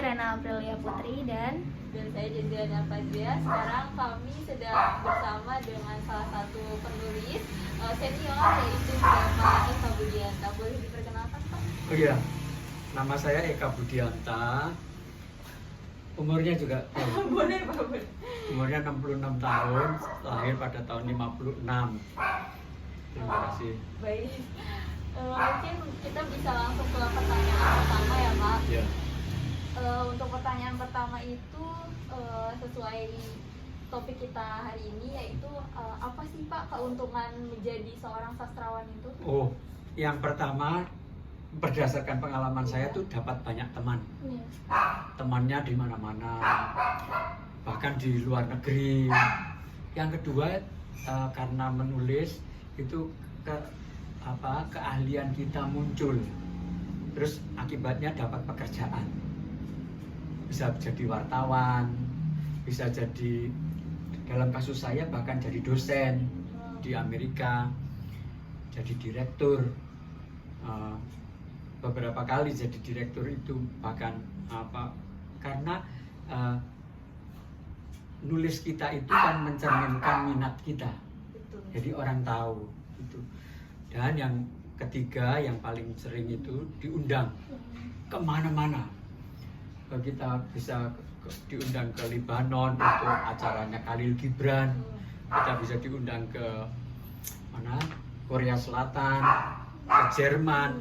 Rena Aprilia Putri dan saya Jadiana Fadria. Sekarang kami sedang bersama dengan salah satu penulis senior, yaitu Bapak Eka Budianta. Boleh diperkenalkan, Pak? Oh iya, nama saya Eka Budianta. Umurnya juga Boleh, Pak. Boleh. umurnya 66 tahun, lahir pada tahun 56. Terima kasih. Baik. Mungkin kita bisa langsung ke pertanyaan pertama ya, Pak. Ya. Untuk pertanyaan pertama itu sesuai topik kita hari ini, yaitu apa sih, Pak, keuntungan menjadi seorang sastrawan itu? Oh, yang pertama berdasarkan pengalaman saya tuh dapat banyak teman. Iya. Temannya di mana-mana, bahkan di luar negeri. Yang kedua, karena menulis itu keahlian kita muncul. Terus akibatnya dapat pekerjaan. Bisa jadi wartawan, bisa jadi, dalam kasus saya bahkan jadi dosen di Amerika, jadi direktur, beberapa kali jadi direktur itu, bahkan karena nulis kita itu kan mencerminkan minat kita. Betul. Jadi orang tahu itu. Dan yang ketiga, yang paling sering itu diundang kemana-mana. Kita bisa diundang ke Lebanon untuk acaranya Khalil Gibran. Kita bisa diundang ke mana? Korea Selatan, ke Jerman,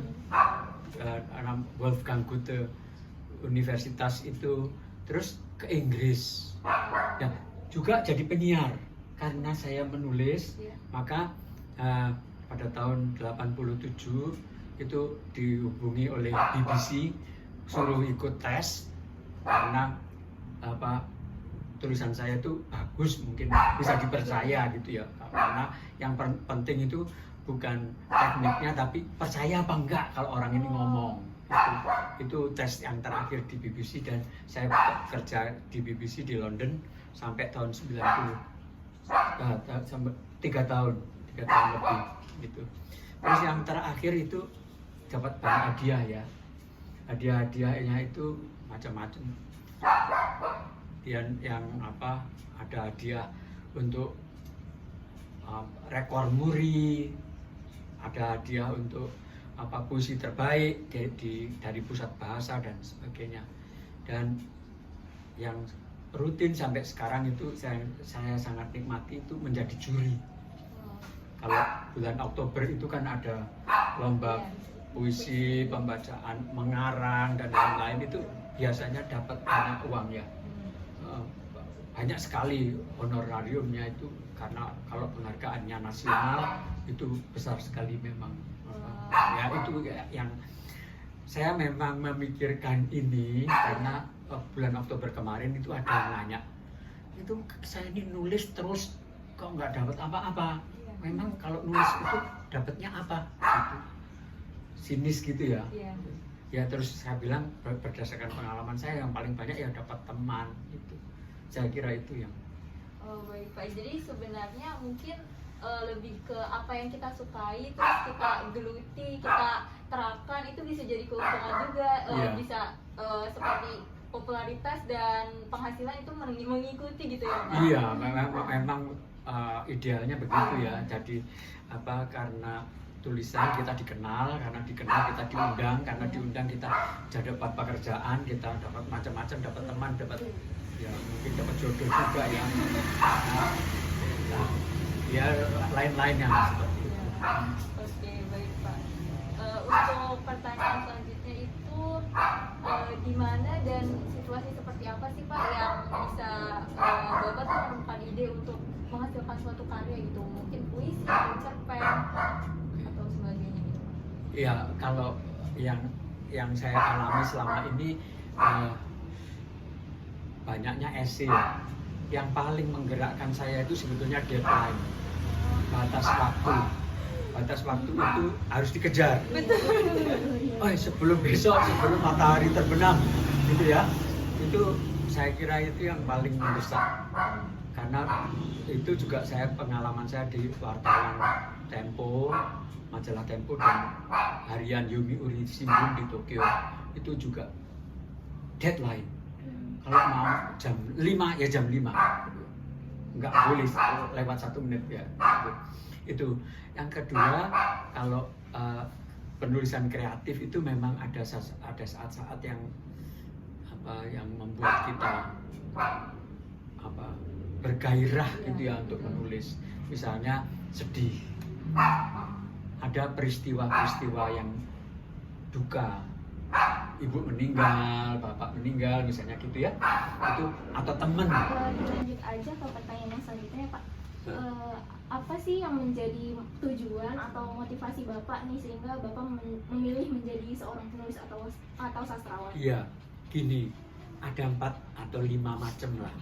Wolfgang Goethe Universitas itu, terus ke Inggris. Ya, juga jadi penyiar karena saya menulis. Maka pada tahun 87 itu dihubungi oleh BBC, suruh ikut tes karena tulisan saya itu bagus, mungkin bisa dipercaya gitu ya. Karena yang penting itu bukan tekniknya, tapi percaya apa enggak kalau orang ini ngomong. Itu tes yang terakhir di BBC, dan saya kerja di BBC di London sampai tahun 90, sampai 3 tahun lebih gitu. Terus yang terakhir itu dapat banyak hadiah ya. Hadiahnya itu macam-macam. Dan yang ada hadiah untuk rekor muri, ada hadiah untuk puisi terbaik dari pusat bahasa dan sebagainya. Dan yang rutin sampai sekarang itu saya sangat nikmati itu menjadi juri. Kalau bulan Oktober itu kan ada lomba puisi, pembacaan, mengarang dan lain-lain, itu biasanya dapat banyak uang ya. Banyak sekali honorariumnya itu, karena kalau penghargaannya nasional itu besar sekali memang. Ya itu yang saya memang memikirkan ini karena bulan Oktober kemarin itu ada yang nanya, itu saya ini nulis terus kok nggak dapat apa-apa. Memang kalau nulis itu dapatnya apa? Gitu. Sinis gitu ya. Ya terus saya bilang berdasarkan pengalaman saya yang paling banyak ya dapat teman itu. Saya kira itu yang. Oh baik, Pak. Jadi sebenarnya mungkin lebih ke apa yang kita sukai, terus kita geluti, kita terapkan, itu bisa jadi keuntungan juga. Bisa seperti popularitas dan penghasilan itu mengikuti gitu ya, Pak? Iya, memang idealnya begitu ya. Jadi karena tulisan kita dikenal, karena dikenal kita diundang, karena diundang kita dapat pekerjaan, kita dapat macam-macam, dapat teman, dapat ya mungkin dapat jodoh juga ya. Ya lain-lainnya seperti itu. Oke, baik, Pak. Untuk pertanyaan selanjutnya itu di mana dan situasi seperti apa sih, Pak, yang bisa Bapak tuh menemukan ide untuk menghasilkan suatu karya gitu, mungkin puisi atau cerpen atau sebagainya gitu? Ya kalau yang saya alami selama ini banyaknya esai. Yang paling menggerakkan saya itu sebetulnya deadline, batas waktu itu harus dikejar. Sebelum besok, sebelum matahari terbenam gitu ya. Itu saya kira itu yang paling mendesak, karena itu juga pengalaman saya di wartawan Tempo, majalah Tempo, dan harian Yomiuri Shimbun di Tokyo. Itu juga deadline. Kalau mau jam 5 ya jam 5. Nggak boleh lewat 1 menit ya. Itu. Yang kedua, kalau penulisan kreatif itu memang ada saat-saat yang membuat kita bergairah gitu ya untuk menulis. Misalnya sedih, ada peristiwa-peristiwa yang duka, ibu meninggal, bapak meninggal misalnya gitu ya, itu atau temen. Lanjut aja ke pertanyaan yang selanjutnya Pak. Apa sih yang menjadi tujuan atau motivasi Bapak nih sehingga Bapak memilih menjadi seorang penulis atau sastrawan? Iya, gini, ada 4 atau 5 macam lah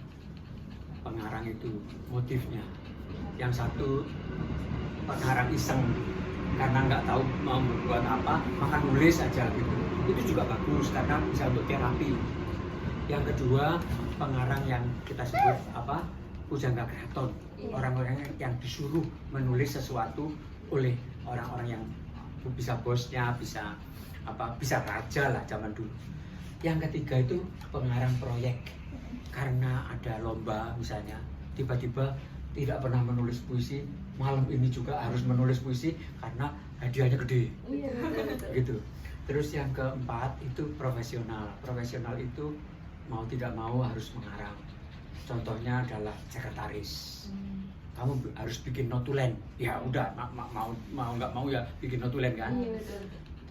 pengarang itu motifnya. Yang satu pengarang iseng karena nggak tahu mau membuat apa, maka nulis aja gitu. Itu juga bagus karena bisa untuk terapi. Yang kedua, pengarang yang kita sebut pujangga kreaton, orang-orang yang disuruh menulis sesuatu oleh orang-orang yang bisa bosnya, bisa raja lah zaman dulu. Yang ketiga itu pengarang proyek, karena ada lomba misalnya, tiba-tiba tidak pernah menulis puisi, malam ini juga harus menulis puisi karena hadiahnya gede. Gitu. Terus yang keempat itu profesional. Profesional itu mau tidak mau harus mengarang. Contohnya adalah sekretaris. Kamu harus bikin notulen. Ya udah, mau nggak mau ya bikin notulen kan.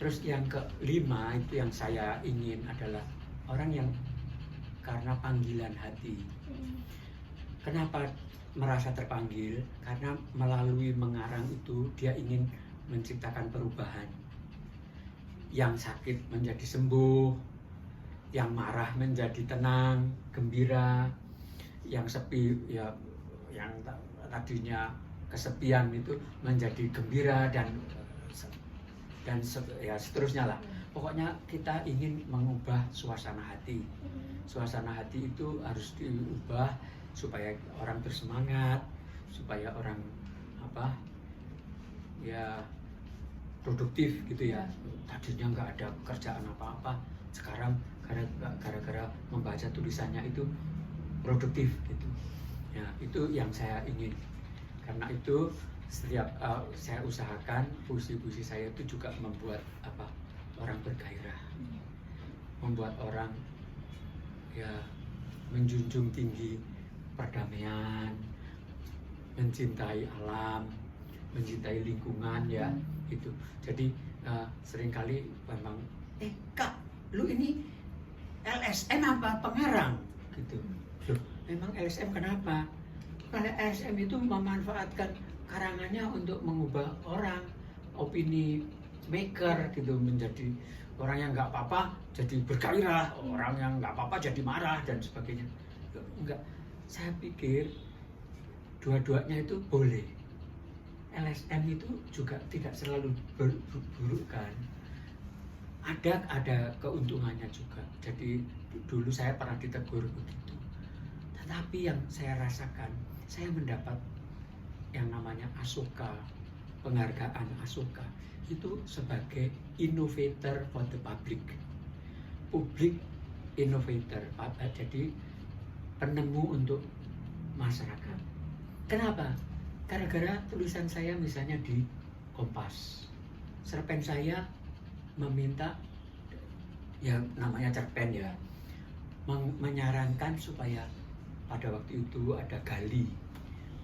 Terus yang kelima itu yang saya ingin adalah orang yang karena panggilan hati. Kenapa merasa terpanggil? Karena melalui mengarang itu dia ingin menciptakan perubahan. Yang sakit menjadi sembuh, yang marah menjadi tenang, gembira, yang sepi ya, yang tadinya kesepian itu menjadi gembira dan ya seterusnya lah. Pokoknya kita ingin mengubah suasana hati. Suasana hati itu harus diubah supaya orang bersemangat, supaya orang produktif gitu ya. Tadinya nggak ada kerjaan apa-apa, sekarang gara-gara membaca tulisannya itu produktif gitu. Ya, itu yang saya ingin. Karena itu setiap saya usahakan puisi-puisi saya itu juga membuat orang bergairah, membuat orang ya menjunjung tinggi perdamaian, mencintai alam, mencintai lingkungan ya itu. Jadi seringkali memang Kak, lu ini LSM apa pengarang gitu. Loh, memang LSM kenapa? Karena LSM itu memanfaatkan karangannya untuk mengubah orang, opini maker gitu, menjadi orang yang nggak apa-apa jadi bergairah, orang yang nggak apa-apa jadi marah dan sebagainya. Enggak, saya pikir dua-duanya itu boleh. LSM itu juga tidak selalu buruk kan. Ada keuntungannya juga. Jadi dulu saya pernah ditegur begitu. Tetapi yang saya rasakan, saya mendapat yang namanya Asoka, penghargaan Asoka itu sebagai innovator for the public innovator, jadi penemu untuk masyarakat. Kenapa? Gara-gara tulisan saya misalnya di Kompas, cerpen saya meminta, ya namanya cerpen ya, menyarankan supaya pada waktu itu ada gali,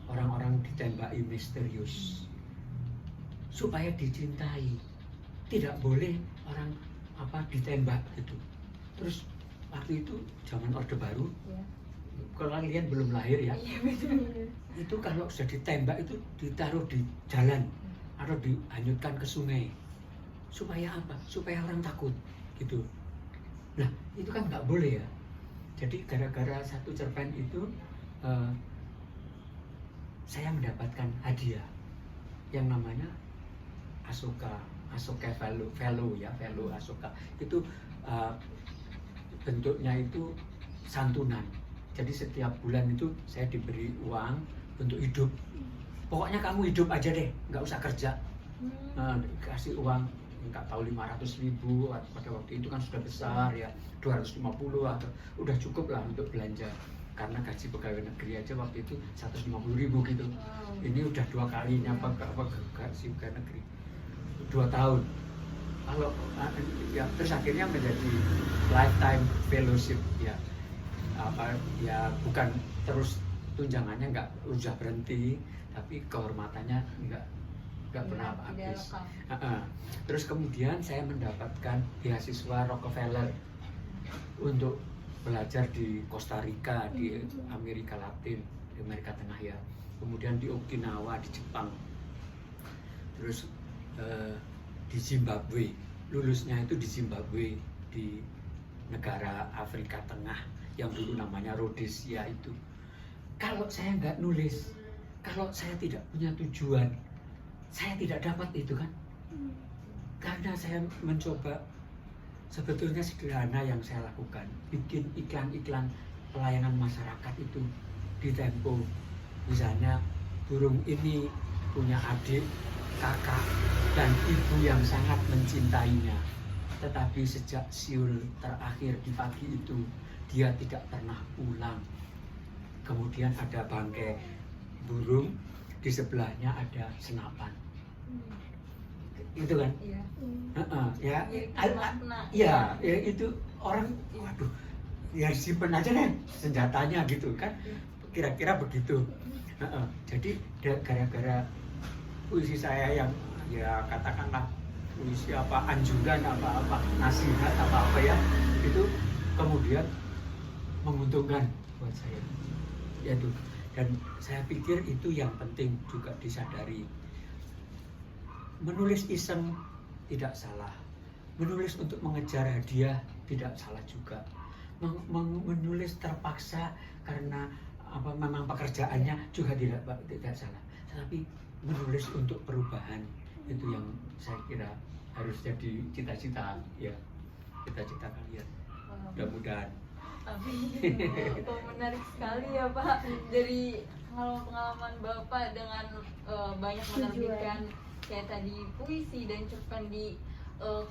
orang-orang ditembaki misterius supaya dicintai, tidak boleh orang ditembak gitu. Terus waktu itu zaman Orde Baru, kalian belum lahir ya, itu kalau sudah ditembak itu ditaruh di jalan atau dihanyutkan ke sungai. Supaya apa? Supaya orang takut gitu. Nah itu kan nggak boleh ya. Jadi gara-gara satu cerpen itu saya mendapatkan hadiah yang namanya Asoka Fellow Asoka. Itu bentuknya itu santunan. Jadi setiap bulan itu saya diberi uang untuk hidup. Pokoknya kamu hidup aja deh, nggak usah kerja. Kasih uang nggak tahu 500.000 pada waktu itu kan sudah besar ya, 250 atau udah cukup lah untuk belanja, karena gaji pegawai negeri aja waktu itu 150.000 gitu. Ini udah 2 kalinya gaji pegawai negeri 2 tahun. Kalau ya terus akhirnya menjadi lifetime fellowship ya, bukan terus tunjangannya nggak udah berhenti, tapi kehormatannya nggak pernah habis. Terus kemudian saya mendapatkan beasiswa Rockefeller untuk belajar di Costa Rica, di Amerika Latin, di Amerika Tengah ya. Kemudian di Okinawa di Jepang. Terus di Zimbabwe, lulusnya itu di Zimbabwe, di negara Afrika Tengah yang dulu namanya Rhodesia itu. Kalau saya nggak nulis, kalau saya tidak punya tujuan, saya tidak dapat itu kan. Karena saya mencoba, sebetulnya sederhana yang saya lakukan, bikin iklan-iklan pelayanan masyarakat itu di Tempo. Misalnya, burung ini punya adik, kakak, dan ibu yang sangat mencintainya. Tetapi sejak siul terakhir di pagi itu, dia tidak pernah pulang. Kemudian ada bangkai burung, di sebelahnya ada senapan. Itu kan? Ya itu orang, waduh, ya simpen aja deh senjatanya gitu kan, kira-kira begitu. Jadi gara-gara puisi saya yang ya katakanlah puisi anjuran nasihat apa ya, itu kemudian menguntungkan buat saya, yaitu, dan saya pikir itu yang penting juga disadari. Menulis iseng tidak salah, menulis untuk mengejar hadiah tidak salah juga, menulis terpaksa karena memang pekerjaannya juga tidak salah, tetapi menulis untuk perubahan itu yang saya kira harus jadi cita-cita ya, cita-cita kalian. Mudah-mudahan. Menarik sekali ya Pak, dari pengalaman Bapak dengan banyak menerbitkan kayak tadi puisi dan cerpen di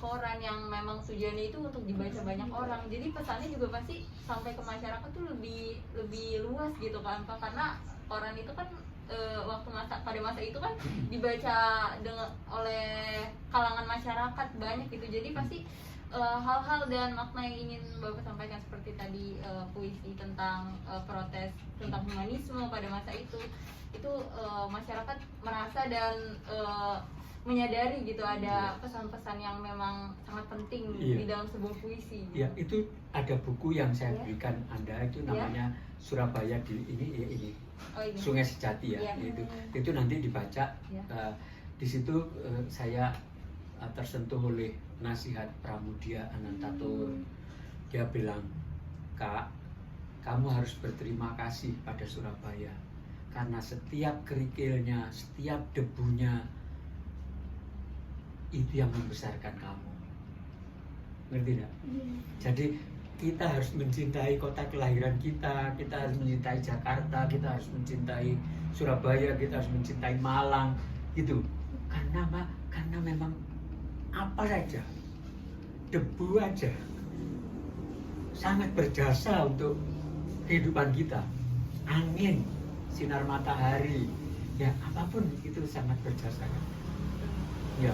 koran yang memang tujuannya itu untuk dibaca banyak orang. Jadi pesannya juga pasti sampai ke masyarakat tuh lebih luas gitu kan Pak, karena koran itu kan pada masa itu kan dibaca oleh kalangan masyarakat banyak gitu. Jadi pasti hal-hal dan makna yang ingin Bapak sampaikan seperti tadi puisi tentang protes tentang humanisme pada masa itu masyarakat merasa dan menyadari gitu ada pesan-pesan yang memang sangat penting di dalam sebuah puisi. Ya, itu ada buku yang saya berikan Anda itu namanya Surabaya di ini. Sungai Sejati ya. Itu nanti dibaca. Di situ saya tersentuh oleh nasihat Pramudia Anantatur. Dia bilang, "Kak, kamu harus berterima kasih pada Surabaya karena setiap kerikilnya, setiap debunya itu yang membesarkan kamu." Ngerti tidak? Jadi kita harus mencintai kota kelahiran kita harus mencintai Jakarta, kita harus mencintai Surabaya, kita harus mencintai Malang gitu. Karena memang apa saja, debu aja sangat berjasa untuk kehidupan kita. Angin, sinar matahari, ya apapun itu sangat berjasa. Ya,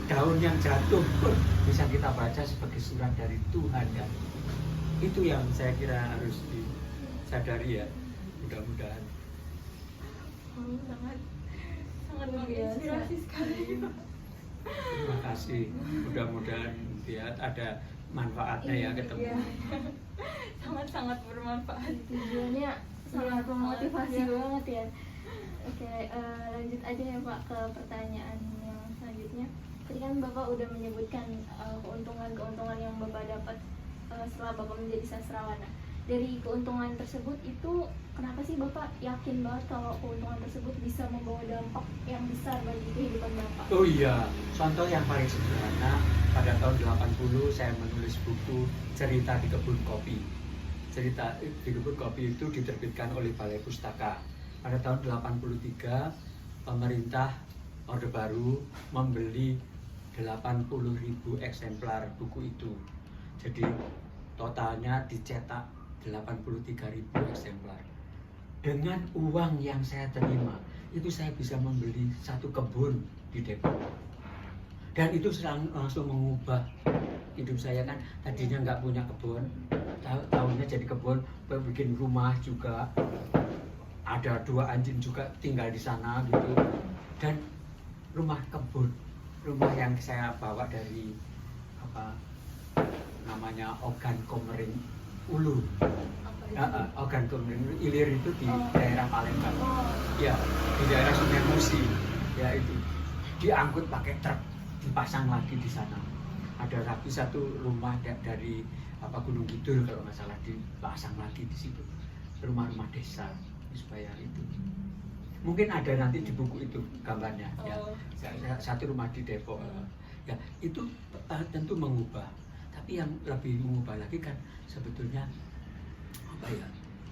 daun yang jatuh pun bisa kita baca sebagai surat dari Tuhan ya. Itu yang saya kira harus disadari ya. Mudah-mudahan. Sangat menginspirasi sekali. Terima kasih. Mudah-mudahan ya ada manfaatnya ya ketemu. Sangat-sangat bermanfaat. Tujuannya sangat memotivasi banget ya. Oke, lanjut aja ya Pak ke pertanyaan yang selanjutnya. Tadi kan Bapak udah menyebutkan keuntungan-keuntungan yang Bapak dapat setelah Bapak menjadi sastrawan. Nah, dari keuntungan tersebut itu kenapa sih Bapak yakin banget kalau keuntungan tersebut bisa membawa dampak yang besar bagi kehidupan Bapak? Oh iya, contoh yang paling sederhana, pada tahun 80 saya menulis buku Cerita di Kebun Kopi. Cerita di Kebun Kopi itu diterbitkan oleh Balai Pustaka. Pada tahun 83 pemerintah Orde Baru membeli 80.000 eksemplar buku itu. Jadi totalnya dicetak 83.000 eksemplar. Dengan uang yang saya terima, itu saya bisa membeli satu kebun di Depok. Dan itu langsung mengubah hidup saya kan. Tadinya nggak punya kebun, tahunnya jadi kebun, bikin rumah juga. Ada 2 anjing juga tinggal di sana gitu. Dan rumah kebun, rumah yang saya bawa dari apa namanya Ogan Komering Ulu. Ogan Komering Ilir itu di daerah Palembang. Ya, di daerah Sungai Musi. Ya itu diangkut pakai truk, dipasang lagi di sana. Ada rapi satu rumah dari apa Gunung Kidul kalau nggak salah, dipasang lagi di situ. Rumah-rumah desa supaya itu. Mungkin ada nanti di buku itu gambarnya. Ya, satu rumah di Depok. Ya itu tentu mengubah. Tapi yang lebih mengubah lagi kan sebetulnya apa ya,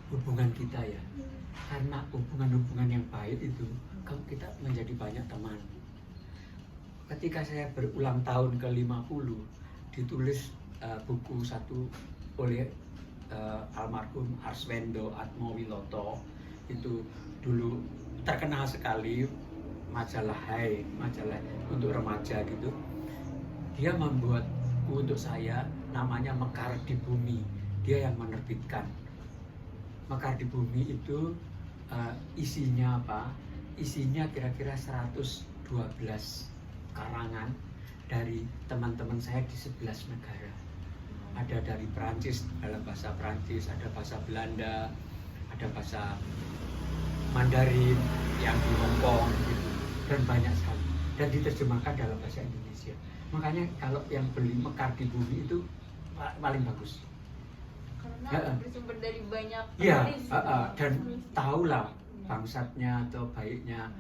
hubungan kita ya. Karena hubungan-hubungan yang baik itu kita menjadi banyak teman. Ketika saya berulang tahun ke-50 ditulis buku satu oleh almarhum Arswendo Atmowiloto, itu dulu terkenal sekali, majalah Hai, majalah untuk remaja gitu. Dia membuat untuk saya namanya Mekar di Bumi. Dia yang menerbitkan. Mekar di Bumi itu isinya apa? Isinya kira-kira 112 karangan dari teman-teman saya di 11 negara. Ada dari Perancis dalam bahasa Perancis, ada bahasa Belanda, ada bahasa Mandarin yang di Hong Kong gitu, dan banyak sekali, dan diterjemahkan dalam bahasa Indonesia. Makanya kalau yang beli Mekar di Bumi itu paling bagus karena bersumber dari banyak penulis dan tahulah bangsatnya atau baiknya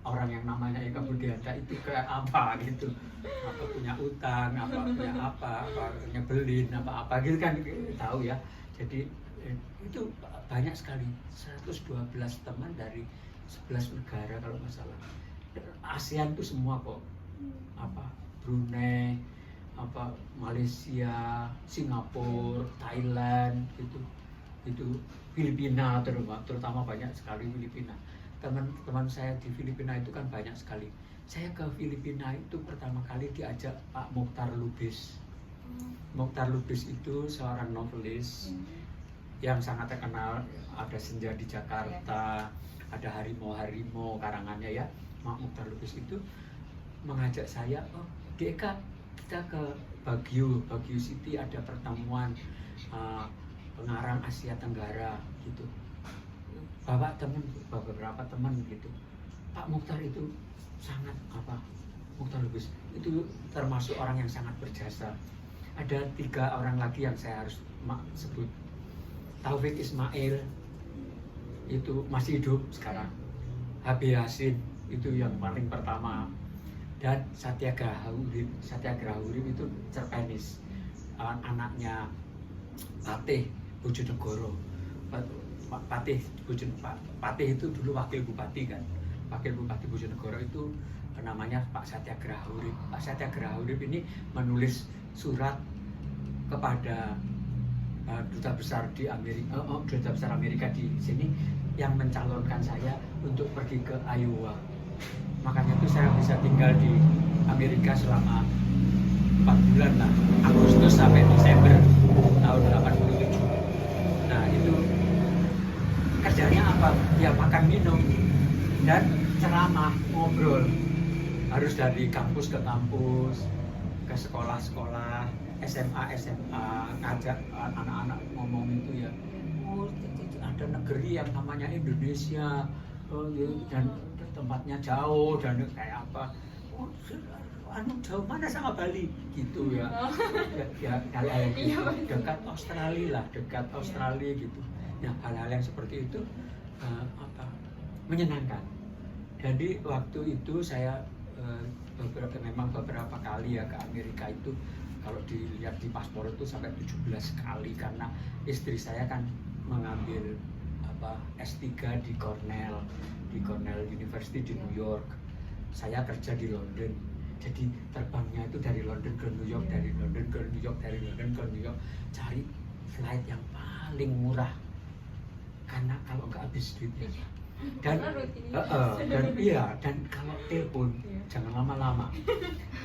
orang yang namanya Eka Budianta itu kayak apa gitu, apa punya utang, apa punya apa nyebelin, apa gitu kan tahu ya. Jadi itu banyak sekali, 112 teman dari 11 negara kalau nggak salah. ASEAN itu semua kok, apa Brunei, apa Malaysia, Singapura, Thailand gitu, itu Filipina terutama banyak sekali Filipina. Teman-teman saya di Filipina itu kan banyak sekali. Saya ke Filipina itu pertama kali diajak Pak Mokhtar Lubis. Mokhtar Lubis itu seorang novelis yang sangat terkenal. Ada Senja di Jakarta, ada Harimau-Harimau karangannya ya. Pak Mokhtar Lubis itu mengajak saya, oh Eka kita ke Baguio City, ada pertemuan pengarang Asia Tenggara gitu. Bawa beberapa teman gitu. Pak Mokhtar itu sangat Mokhtar Lubis itu termasuk orang yang sangat berjasa. Ada 3 orang lagi yang saya harus sebut. Taufik Ismail itu masih hidup sekarang. Habib Yasin itu yang paling pertama. Dan Satyagraha Urip itu Cerpenis, anaknya Patih Bojonegoro. Patih itu dulu wakil bupati kan, wakil bupati Bojonegoro itu namanya Pak Satyagraha Urip. Pak Satyagraha Urip ini menulis surat kepada duta besar di Amerika, duta besar Amerika di sini yang mencalonkan saya untuk pergi ke Iowa. Makanya itu saya bisa tinggal di Amerika selama 4 bulan lah, Agustus sampai Desember tahun 87. Nah itu kerjanya apa? Ya makan minum dan ceramah, ngobrol. Harus dari kampus ke kampus, ke sekolah-sekolah, SMA, ngajak anak-anak ngomong itu ya. Oh, ada negeri yang namanya Indonesia, dan tempatnya jauh dan kayak apa. Oh, jauh mana sama Bali gitu ya. Ya hal-hal gitu. Dekat Australia gitu. Nah, hal-hal yang seperti itu menyenangkan. Jadi waktu itu saya beberapa kali ya ke Amerika itu, kalau dilihat di paspor itu sampai 17 kali karena istri saya kan mengambil S3 di Cornell University di New York. Saya kerja di London. Jadi terbangnya itu dari London ke New York, dari London ke New York, dari London ke New York, cari flight yang paling murah. Karena kalau nggak habis duitnya. Dan dan kalau telepon jangan lama-lama.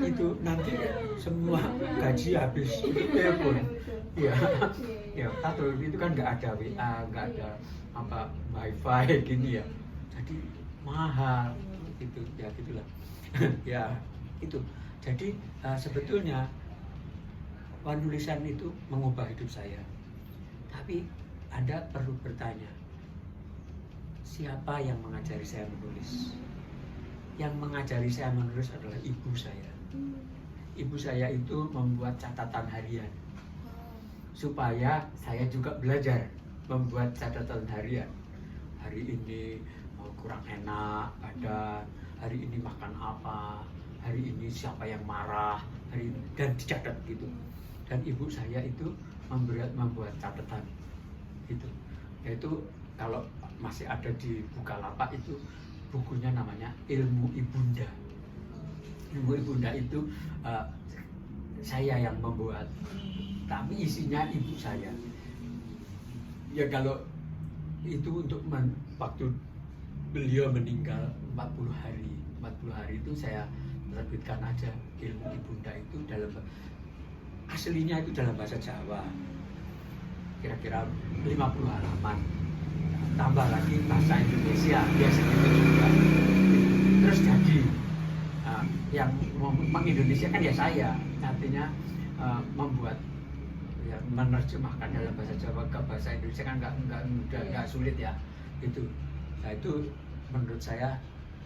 Itu nanti semua gaji habis untuk telepon. Iya. Ya, tahu itu kan nggak ada WA, nggak ada apa wifi gini ya. Jadi mahal itu ya gitulah. Ya itu. Jadi sebetulnya penulisan itu mengubah hidup saya. Tapi Anda perlu bertanya, siapa yang mengajari saya menulis? Yang mengajari saya menulis adalah ibu saya. Ibu saya itu membuat catatan harian supaya saya juga belajar membuat catatan harian. Hari ini kurang enak badan, hari ini makan apa, hari ini siapa yang marah, hari ini, dan dicatat gitu. Dan ibu saya itu membuat catatan gitu. Yaitu kalau masih ada di Bukalapak itu bukunya namanya Ilmu Ibunda. Ilmu Ibunda itu saya yang membuat, tapi isinya ibu saya. Ya kalau itu untuk waktu beliau meninggal 40 hari itu saya terbitkan aja Ilmu Ibunda itu dalam aslinya itu dalam bahasa Jawa. Kira-kira 50 halaman. Tambah lagi bahasa Indonesia biasanya juga. Terus jadi yang mengindonesiakan ya saya, artinya membuat ya menerjemahkan dalam bahasa Jawa ke bahasa Indonesia kan nggak sulit ya itu. Nah itu menurut saya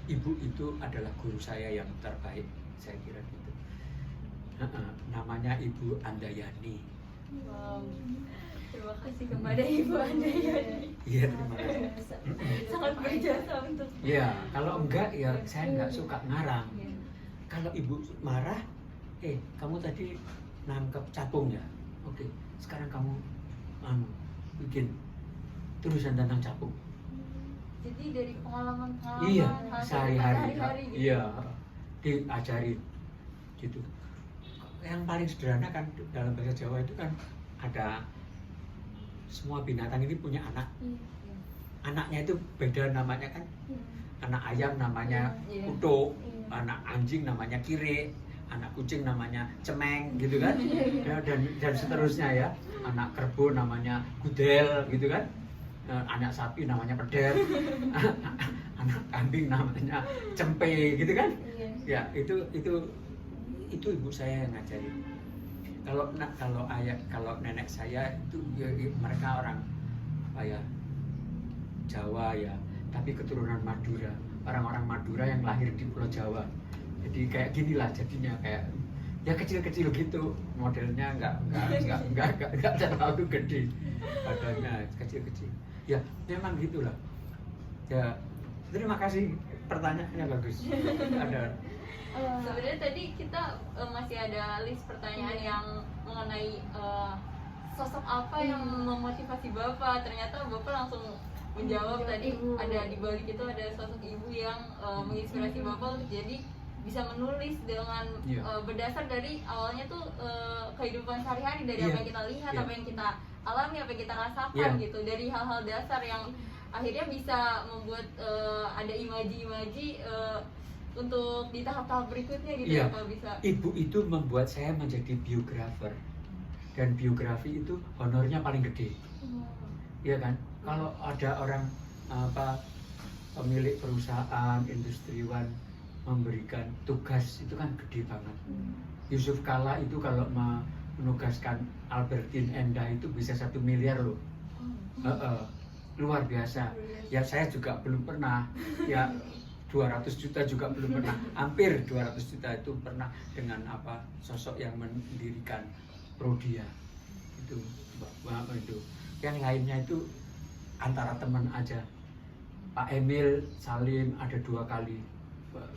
ibu itu adalah guru saya yang terbaik, saya kira gitu. Namanya Ibu Andayani. Wow. Terima kasih kepada Ibu Andayani. Iya, terima kasih. Sangat berjasa untuk. Iya, kalau enggak ya saya enggak suka ngarang. Kalau ibu marah, kamu tadi nangkep capung ya? Oke, sekarang kamu bikin tulisan tentang capung. Jadi dari pengalaman-pengalaman Iya, sehari-hari. gitu. Iya, diajarin gitu. Yang paling sederhana kan dalam bahasa Jawa itu kan ada semua binatang ini punya anak. Anaknya itu beda namanya kan. Anak ayam namanya kutuk, anak anjing namanya kire, anak kucing namanya cemeng gitu kan. Ya, dan seterusnya ya. Anak kerbau namanya gudel gitu kan. Anak sapi namanya peder. Anak kambing namanya cempe gitu kan. Ya, itu ibu saya yang ngajarin. Kalau nenek saya itu ya, mereka orang apa ya Jawa ya, tapi keturunan Madura, orang-orang Madura yang lahir di Pulau Jawa. Jadi kayak ginilah jadinya, kayak ya kecil-kecil gitu modelnya, nggak terlalu gede badannya, kecil-kecil. Ya memang gitulah. Ya terima kasih, pertanyaannya bagus. Ada. Sebenarnya tadi kita masih ada list pertanyaan yang mengenai sosok apa yang memotivasi Bapak. Ternyata Bapak langsung menjawab tadi. Ada di balik itu ada sosok ibu yang menginspirasi Bapak untuk jadi bisa menulis dengan berdasar dari awalnya tuh kehidupan sehari-hari, dari apa yang kita lihat, apa yang kita alami, apa yang kita rasakan gitu, dari hal-hal dasar yang akhirnya bisa membuat ada imaji-imaji untuk di tahap-tahap berikutnya gitu ya Pak bisa. Ibu itu membuat saya menjadi biografer, dan biografi itu honornya paling gede. Iya kan? Kalau ada orang pemilik perusahaan, industriwan memberikan tugas itu kan gede banget. Yusuf Kalla itu kalau menugaskan Albertine Endah itu bisa 1 miliar loh. Luar biasa. Ya saya juga belum pernah. Ya 200 juta juga belum pernah. Hampir 200 juta itu pernah dengan sosok yang mendirikan Prodia. Itu itu. Yang lainnya itu antara teman aja. Pak Emil Salim ada 2 kali.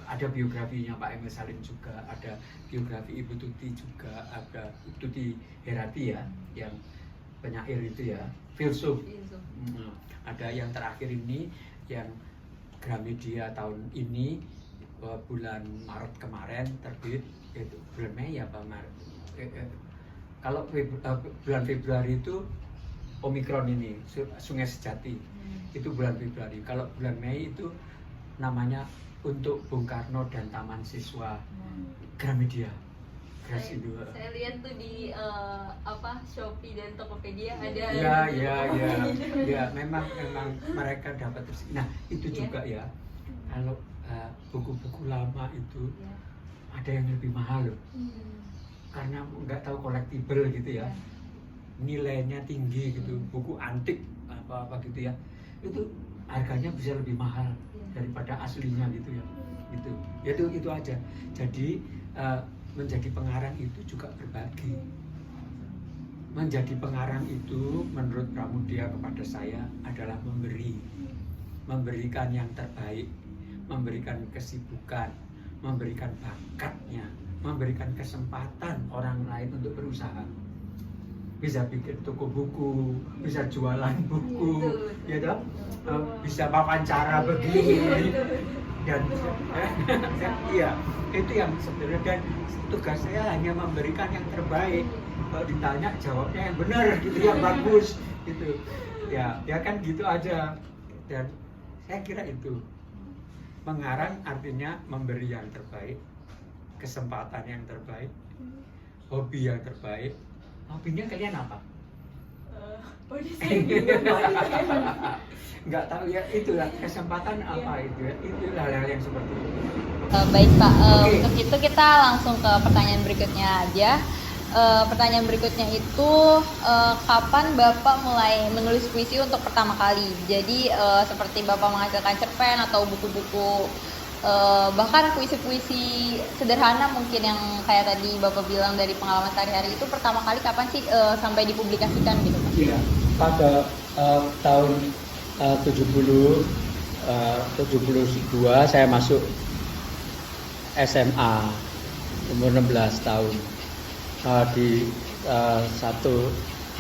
Ada biografinya Pak Emil Salim juga, ada biografi Ibu Tuti juga, ada Tuti Herati ya, yang penyair itu ya, filsuf. Ada yang terakhir ini yang Gramedia tahun ini bulan Maret kemarin terbit, itu bulan Mei apa Maret. Kalau bulan Februari itu Omikron ini, Sungai Sejati, itu bulan Februari. Kalau bulan Mei itu namanya Untuk Bung Karno dan Taman Siswa Gramedia. Saya lihat tuh di Shopee dan Tokopedia ada. Ya, memang mereka dapat terus. Nah, itu juga ya. Kalau buku-buku lama itu ada yang lebih mahal loh. Karena nggak tahu kolektibel gitu ya. Nilainya tinggi gitu. Buku antik apa gitu ya. Itu harganya bisa lebih mahal daripada aslinya gitu ya. Itu aja. Jadi menjadi pengarang itu juga berbagi. Menjadi pengarang itu menurut Pramudia kepada saya adalah memberikan yang terbaik, memberikan kesibukan, memberikan bakatnya, memberikan kesempatan orang lain untuk berusaha. Bisa bikin toko buku, bisa jualan buku, ya dong, bisa wawancara begini, dan iya, itu yang sebenarnya, dan tugas saya hanya memberikan yang terbaik. Kalau ditanya jawabnya yang benar gitu, yang bagus gitu, ya kan gitu aja. Dan saya kira itu mengarang artinya memberi yang terbaik, kesempatan yang terbaik, hobi yang terbaik. Hobinya kalian apa? Nggak tahu ya, itulah kesempatan apa itu ya, itu hal-hal yang seperti itu. Baik Pak, untuk itu kita langsung ke pertanyaan berikutnya aja. Pertanyaan berikutnya itu kapan Bapak mulai menulis puisi untuk pertama kali? Jadi seperti Bapak menghasilkan cerpen atau buku-buku, bahkan puisi-puisi sederhana mungkin yang kayak tadi Bapak bilang dari pengalaman sehari-hari, itu pertama kali kapan sih sampai dipublikasikan gitu Pak? Iya, pada tahun 72 saya masuk SMA, umur 16 tahun. Di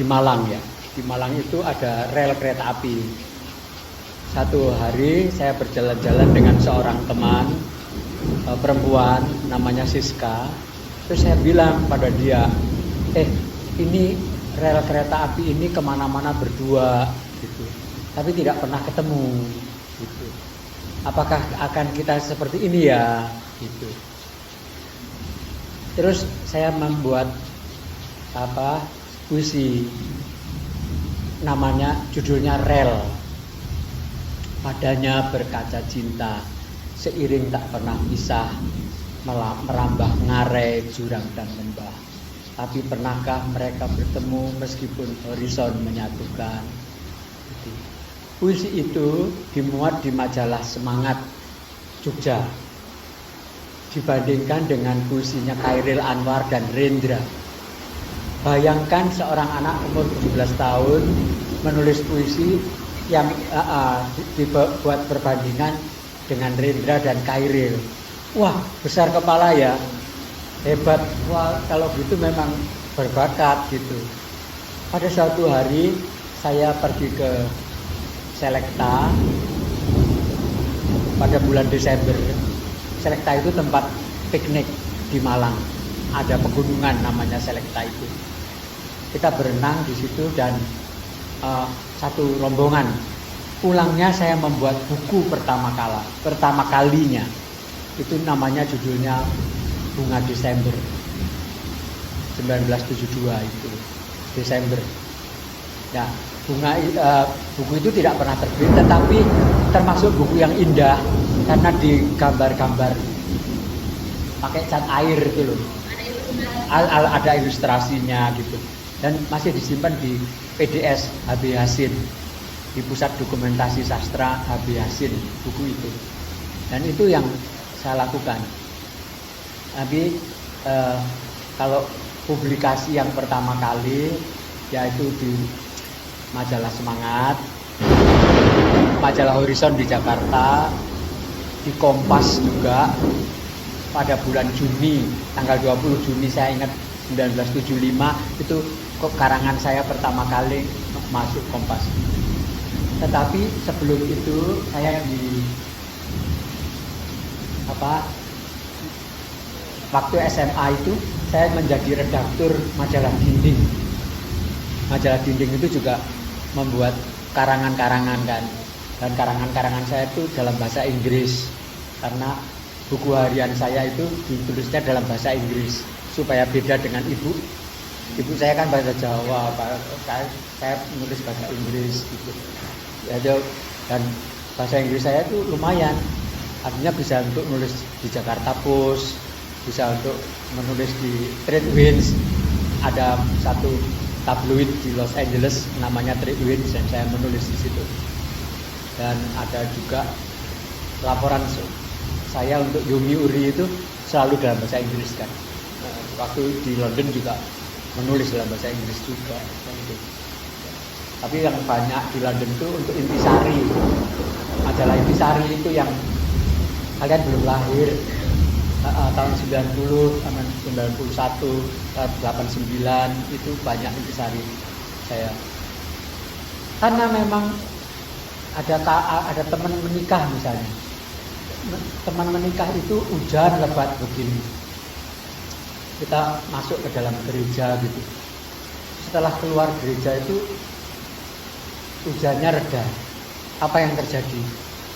Malang ya. Di Malang itu ada rel kereta api. Satu hari saya berjalan-jalan dengan seorang teman perempuan namanya Siska. Terus saya bilang pada dia, ini rel kereta api ini kemana-mana berdua gitu, tapi tidak pernah ketemu gitu. Apakah akan kita seperti ini ya gitu. Terus saya membuat puisi, namanya, judulnya Rel. Padanya berkaca cinta, seiring tak pernah pisah, merambah ngarai jurang dan lembah. Tapi pernahkah mereka bertemu meskipun horizon menyatukan? Puisi itu dimuat di majalah Semangat Jogja, dibandingkan dengan puisinya Khairil Anwar dan Rendra. Bayangkan seorang anak umur 17 tahun menulis puisi yang dibuat perbandingan dengan Rendra dan Khairil. Wah, besar kepala ya, hebat. Wah, kalau gitu memang berbakat gitu. Pada suatu hari saya pergi ke Selekta pada bulan Desember. Selekta itu tempat piknik di Malang. Ada pegunungan namanya Selekta itu. Kita berenang di situ dan satu rombongan. Pulangnya saya membuat buku pertama kalinya. Itu namanya, judulnya Bunga Desember. 1972 itu Desember. Nah, buku itu tidak pernah terbit, tetapi termasuk buku yang indah karena digambar-gambar pakai cat air itu loh. Ada ilustrasinya gitu, dan masih disimpan di PDS HB Yasin, di Pusat Dokumentasi Sastra HB Yasin, buku itu. Dan itu yang saya lakukan. Tapi kalau publikasi yang pertama kali yaitu di majalah Semangat, majalah Horizon di Jakarta, di Kompas juga pada bulan Juni, tanggal 20 Juni saya ingat 1975, itu karangan saya pertama kali masuk Kompas. Tetapi sebelum itu saya waktu SMA itu saya menjadi redaktur majalah dinding. Majalah dinding itu juga membuat karangan-karangan kan, dan karangan-karangan saya itu dalam bahasa Inggris karena buku harian saya itu ditulisnya dalam bahasa Inggris supaya beda dengan ibu saya kan bahasa Jawa, saya menulis bahasa Inggris gitu ya, dan bahasa Inggris saya itu lumayan, artinya bisa untuk menulis di Jakarta Post, bisa untuk menulis di Trade-Winds, ada satu tabloid di Los Angeles namanya Trade-Winds dan saya menulis di situ. Dan ada juga laporan saya untuk Yomiuri itu selalu dalam bahasa Inggris kan. Waktu di London juga menulis dalam bahasa Inggris juga. Tapi yang banyak di London itu untuk Intisari. Majalah Intisari itu yang kalian belum lahir. Tahun 90, tahun 91, tahun 89 itu banyak Intisari saya. Karena memang ada teman menikah misalnya. Teman menikah itu hujan lebat begini. Kita masuk ke dalam gereja gitu. Setelah keluar gereja itu hujannya reda. Apa yang terjadi?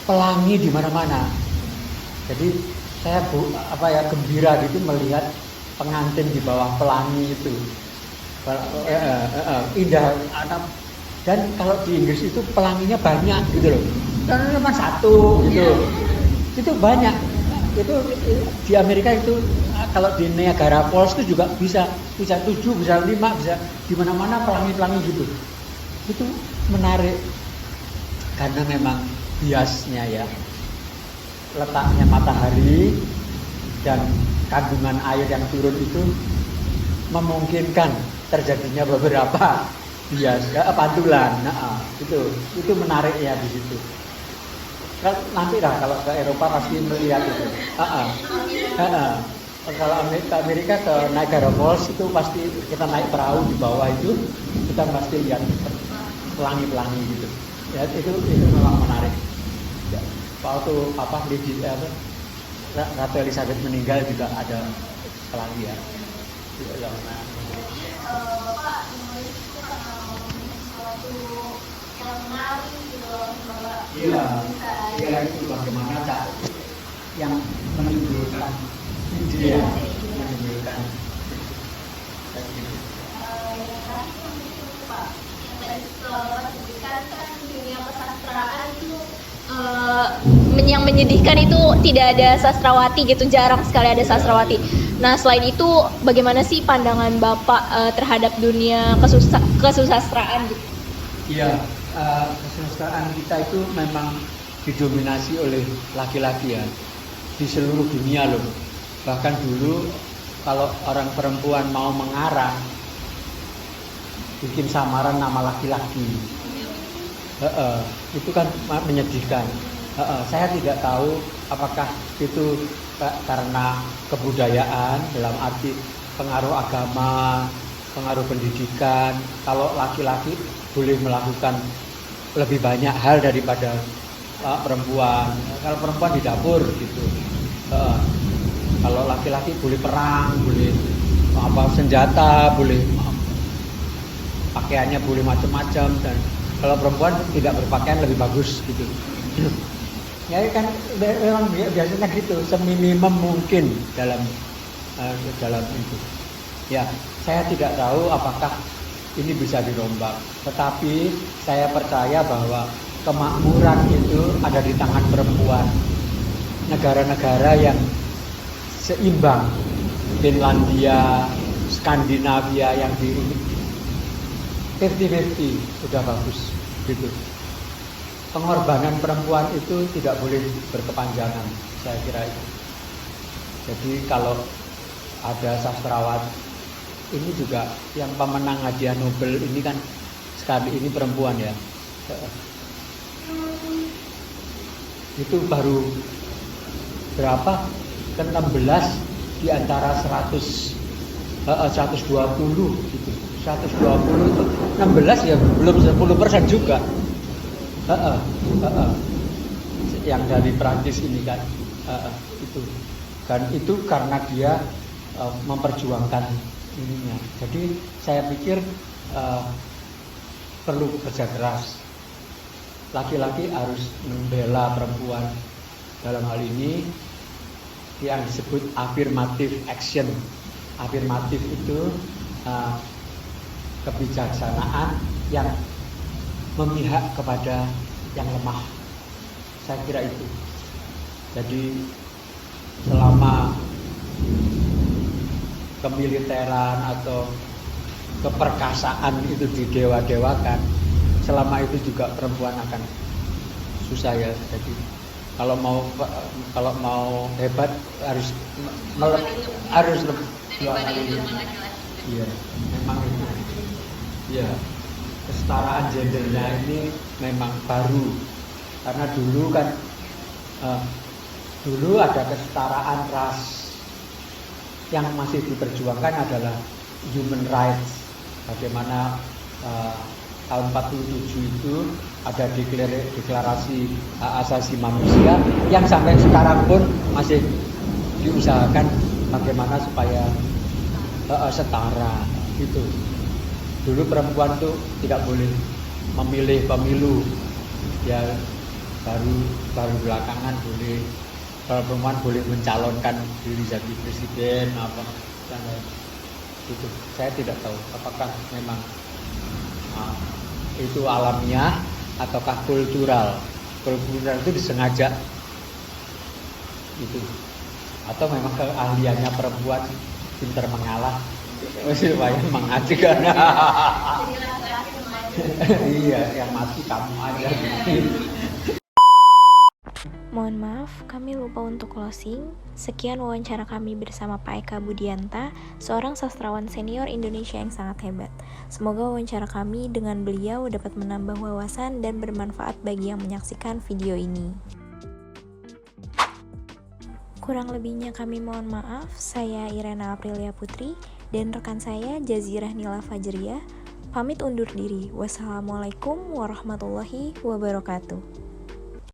Pelangi di mana-mana. Jadi saya gembira gitu melihat pengantin di bawah pelangi itu. Indah. Dan kalau di Inggris itu pelanginya banyak gitu loh. Dan cuma satu gitu. Itu banyak. Itu di Amerika itu kalau di Niagara Falls itu juga bisa 7, bisa 5, bisa di mana-mana pelangi-pelangi gitu. Itu menarik karena memang biasnya ya, letaknya matahari dan kandungan air yang turun itu memungkinkan terjadinya beberapa bias pantulan. Itu menarik ya di situ. Nanti lah kalau ke Eropa pasti melihat itu. Kalau Amerika ke Niagara Falls itu pasti kita naik perahu di bawah itu kita pasti lihat pelangi-pelangi gitu. Ya itu memang menarik. Ya, waktu Ratu Elizabeth meninggal juga ada pelangi ya. Iya itu bagaimana tak yang menimbulkan dia menimbulkan dunia kesastraan itu yang menyedihkan itu tidak ada sastrawati gitu, jarang sekali ada sastrawati. Nah selain itu bagaimana sih pandangan Bapak terhadap dunia kesusastraan gitu? Iya, kesusastraan kita itu memang didominasi oleh laki-laki ya, di seluruh dunia loh. Bahkan dulu kalau orang perempuan mau mengarang bikin samaran nama laki-laki. Itu kan menyedihkan. Saya tidak tahu apakah itu karena kebudayaan dalam arti pengaruh agama, pengaruh pendidikan. Kalau laki-laki boleh melakukan lebih banyak hal daripada perempuan. Kalau perempuan di dapur gitu. Kalau laki-laki boleh perang, boleh senjata, boleh pakaiannya boleh macam-macam, dan kalau perempuan tidak berpakaian lebih bagus gitu. Ya kan memang biasanya gitu, seminimum mungkin dalam itu. Ya, saya tidak tahu apakah ini bisa dirombak, tetapi saya percaya bahwa kemakmuran itu ada di tangan perempuan. Negara-negara yang seimbang, Finlandia, Skandinavia yang di 50-50 sudah bagus gitu. Pengorbanan perempuan itu tidak boleh berkepanjangan, saya kira itu. Jadi kalau ada sastrawan ini juga yang pemenang hadiah Nobel ini kan sekali ini perempuan ya. Itu baru berapa? Ke-16 di antara 120 gitu. 120 itu 16 ya belum 10% juga. Yang dari Prancis ini kan itu. Dan itu karena dia memperjuangkan ininya. Jadi saya pikir perlu kerja keras. Laki-laki harus membela perempuan. Dalam hal ini yang disebut affirmative action. Afirmatif itu kebijaksanaan yang memihak kepada yang lemah. Saya kira itu. Jadi selama kemiliteran atau keperkasaan itu didewa-dewakan, selama itu juga perempuan akan susah ya. Jadi kalau mau hebat harus dua kali lipat. Iya, memang itu. Iya, kesetaraan gendernya ini memang baru, karena dulu kan dulu ada kesetaraan ras. Yang masih diperjuangkan adalah human rights. Bagaimana tahun 47 itu ada deklarasi hak asasi manusia yang sampai sekarang pun masih diusahakan bagaimana supaya setara itu. Dulu perempuan tuh tidak boleh memilih pemilu, ya baru belakangan boleh. Kalau perempuan boleh mencalonkan diri jadi presiden apa dan itu. Saya tidak tahu apakah memang itu alamiah ataukah kultural. Kultural itu disengaja itu, atau memang keahliannya perempuan pintar mengalah supaya mengajukan. Iya, yang mati kamu aja. Mohon maaf, kami lupa untuk closing. Sekian wawancara kami bersama Pak Eka Budianta, seorang sastrawan senior Indonesia yang sangat hebat. Semoga wawancara kami dengan beliau dapat menambah wawasan dan bermanfaat bagi yang menyaksikan video ini. Kurang lebihnya kami mohon maaf. Saya Irena Aprilia Putri dan rekan saya Jazirah Nila Fajriah pamit undur diri. Wassalamualaikum warahmatullahi wabarakatuh.